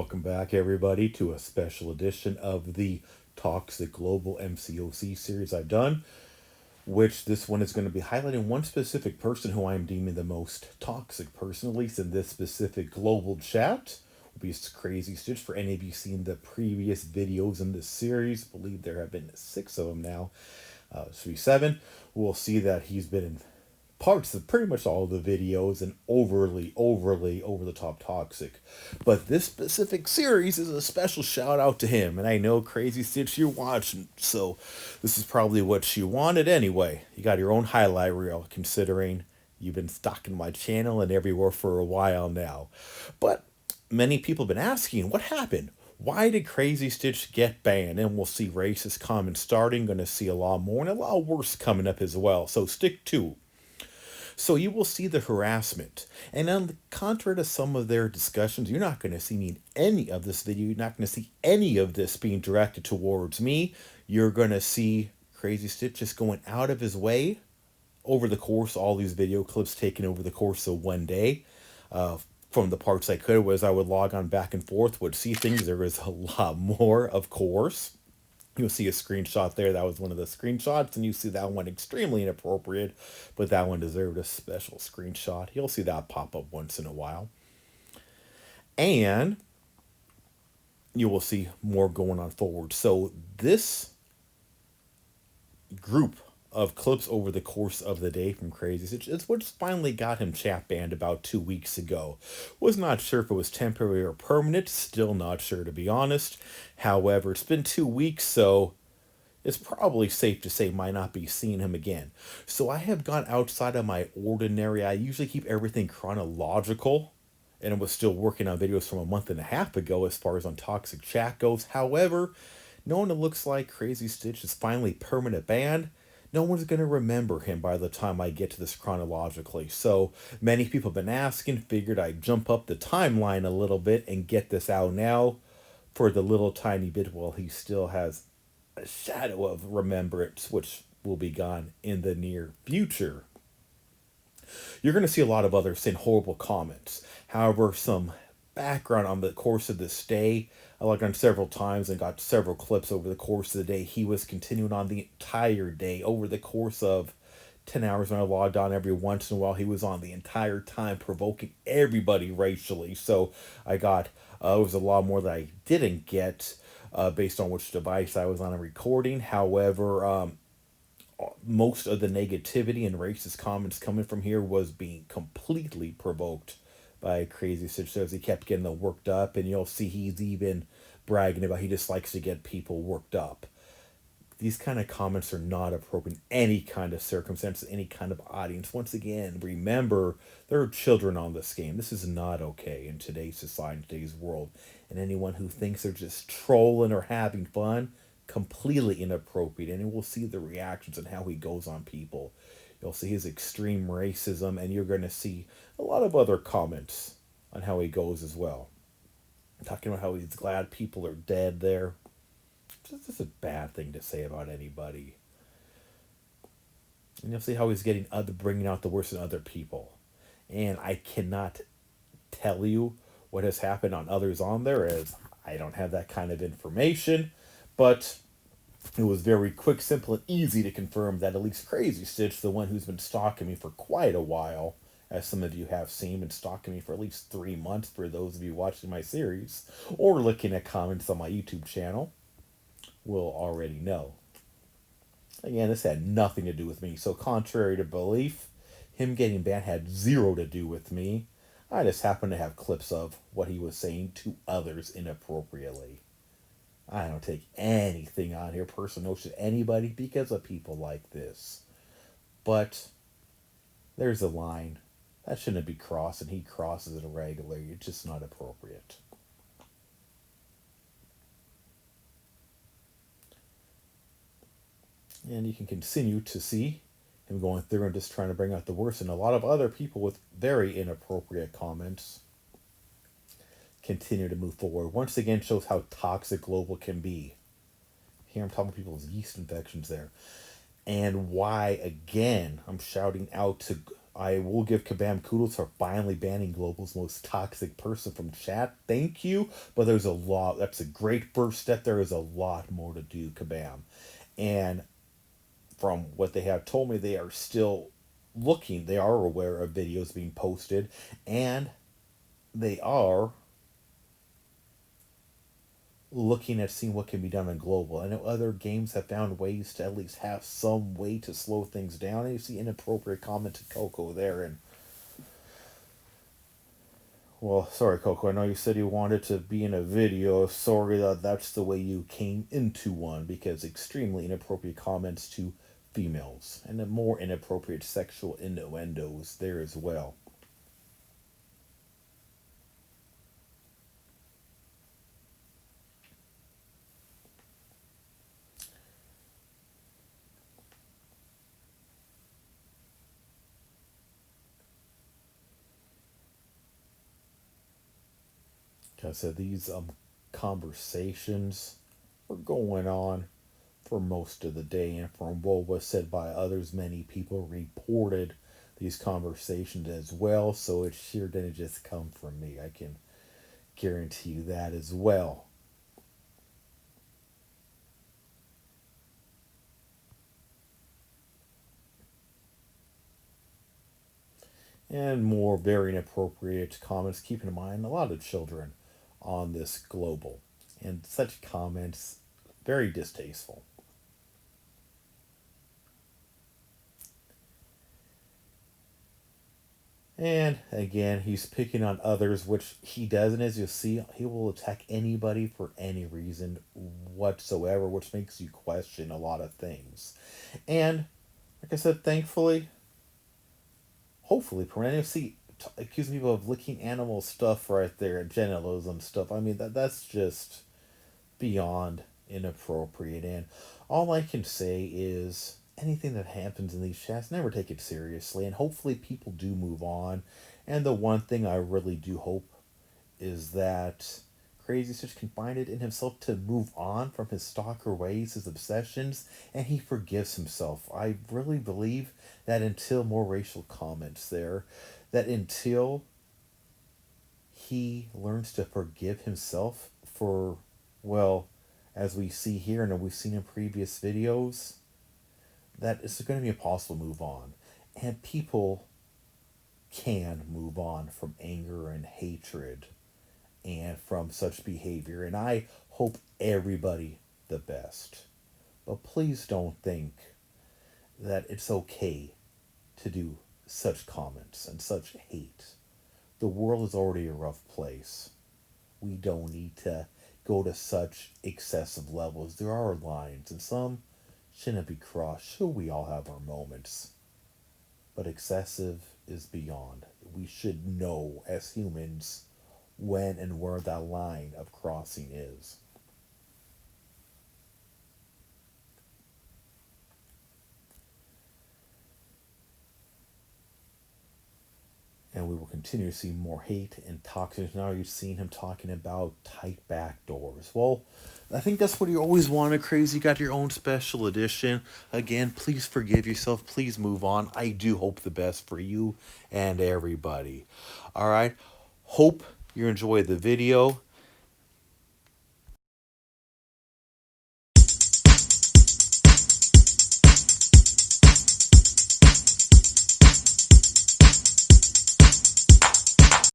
Welcome back, everybody, to a special edition of the Toxic Global MCOC series I've done, which this one is going to be highlighting one specific person who I am deeming the most toxic person, at least in this specific global chat. Will be Crazy Stitch. For any of you seen the previous videos in this series, I believe there have been 6 of them now. Should be 7. We'll see that he's been in parts of pretty much all the videos and overly over the top toxic. But this specific series is a special shout out to him, and I know Crazy Stitch you're watching, so this is probably what you wanted anyway. You got your own highlight reel, considering you've been stalking my channel and everywhere for a while now. But many people have been asking, what happened? Why did Crazy Stitch get banned? And we'll see racist comments starting, going to see a lot more and a lot worse coming up as well. So stick to. So you will see the harassment. And on the contrary to some of their discussions, you're not going to see me in any of this video. You're not going to see any of this being directed towards me. You're going to see Crazy Stitch just going out of his way over the course, all these video clips taken over the course of one day. From the parts I could, was I would log on back and forth, would see things. There was a lot more, of course. You'll see a screenshot there. That was one of the screenshots, and you see that one extremely inappropriate, but that one deserved a special screenshot. You'll see that pop up once in a while. And you will see more going on forward. So this group of clips over the course of the day from Crazy Stitch, it's what finally got him chat banned about 2 weeks ago. Was not sure if it was temporary or permanent, still not sure to be honest. However, it's been 2 weeks, so it's probably safe to say might not be seeing him again. So I have gone outside of my ordinary. I usually keep everything chronological, and I was still working on videos from a month and a half ago as far as on toxic chat goes. However, knowing it looks like Crazy Stitch is finally permanent banned, no one's going to remember him by the time I get to this chronologically. So many people have been asking, figured I'd jump up the timeline a little bit and get this out now for the little tiny bit while he still has a shadow of remembrance, which will be gone in the near future. You're going to see a lot of others saying horrible comments. However, some background on the course of this day, I logged on several times and got several clips over the course of the day. He was continuing on the entire day over the course of 10 hours when I logged on every once in a while. He was on the entire time, provoking everybody racially. So I got, it was a lot more that I didn't get based on which device I was on a recording. However, most of the negativity and racist comments coming from here was being completely provoked by Crazy Stitch. As he kept getting them worked up, and you'll see he's even bragging about he just likes to get people worked up. These kind of comments are not appropriate in any kind of circumstance, any kind of audience. Once again, remember, there are children on this game. This is not okay in today's society, today's world. And anyone who thinks they're just trolling or having fun, completely inappropriate. And we'll see the reactions and how he goes on people. You'll see his extreme racism, and you're going to see a lot of other comments on how he goes as well. Talking about how he's glad people are dead there. Just a bad thing to say about anybody. And you'll see how he's bringing out the worst in other people. And I cannot tell you what has happened on others on there, as I don't have that kind of information. But it was very quick, simple, and easy to confirm that at least Crazy Stitch, the one who's been stalking me for quite a while, as some of you have seen, been stalking me for at least 3 months for those of you watching my series, or looking at comments on my YouTube channel, will already know. Again, this had nothing to do with me, so contrary to belief, him getting banned had zero to do with me. I just happened to have clips of what he was saying to others inappropriately. I don't take anything on here, personal to anybody, because of people like this. But there's a line that shouldn't be crossed, and he crosses it regularly. It's just not appropriate. And you can continue to see him going through and just trying to bring out the worst, and a lot of other people with very inappropriate comments continue to move forward. Once again, shows how toxic global can be. Here I'm talking about people's yeast infections there. And why, again, I'm shouting out to I will give Kabam kudos for finally banning Global's most toxic person from chat. Thank you. But there's a lot. That's a great first step. There is a lot more to do, Kabam. And from what they have told me, they are still looking. They are aware of videos being posted. And they are looking at seeing what can be done on global. I know other games have found ways to at least have some way to slow things down. And you see inappropriate comment to Coco there, and well, sorry, Coco. I know you said you wanted to be in a video. Sorry that that's the way you came into one, because extremely inappropriate comments to females and the more inappropriate sexual innuendos there as well. Like I said, these conversations were going on for most of the day, and from what was said by others, many people reported these conversations as well. So it sure didn't just come from me. I can guarantee you that as well. And more very inappropriate comments. Keep in mind, a lot of children on this global, and such comments very distasteful. And again, he's picking on others, which he doesn't. As you'll see, he will attack anybody for any reason whatsoever, which makes you question a lot of things. And like I said, thankfully, hopefully, Perennial see accusing people of licking animal stuff right there, genitalism stuff. I mean that's just beyond inappropriate. And all I can say is anything that happens in these chats, never take it seriously. And hopefully people do move on. And the one thing I really do hope is that Crazy Stitch can find it in himself to move on from his stalker ways, his obsessions, and he forgives himself. I really believe that until more racial comments there, that until he learns to forgive himself for, well, as we see here and we've seen in previous videos, that it's going to be impossible to move on. And people can move on from anger and hatred and from such behavior. And I hope everybody the best. But please don't think that it's okay to do such comments and such hate. The world is already a rough place. We don't need to go to such excessive levels. There are lines, and some shouldn't be crossed. Sure, we all have our moments. But excessive is beyond. We should know as humans when and where that line of crossing is. And we will continue to see more hate and toxins. Now you've seen him talking about tight back doors. Well, I think that's what you always wanted, Crazy. You got your own special edition. Again, please forgive yourself. Please move on. I do hope the best for you and everybody. All right. Hope you enjoyed the video.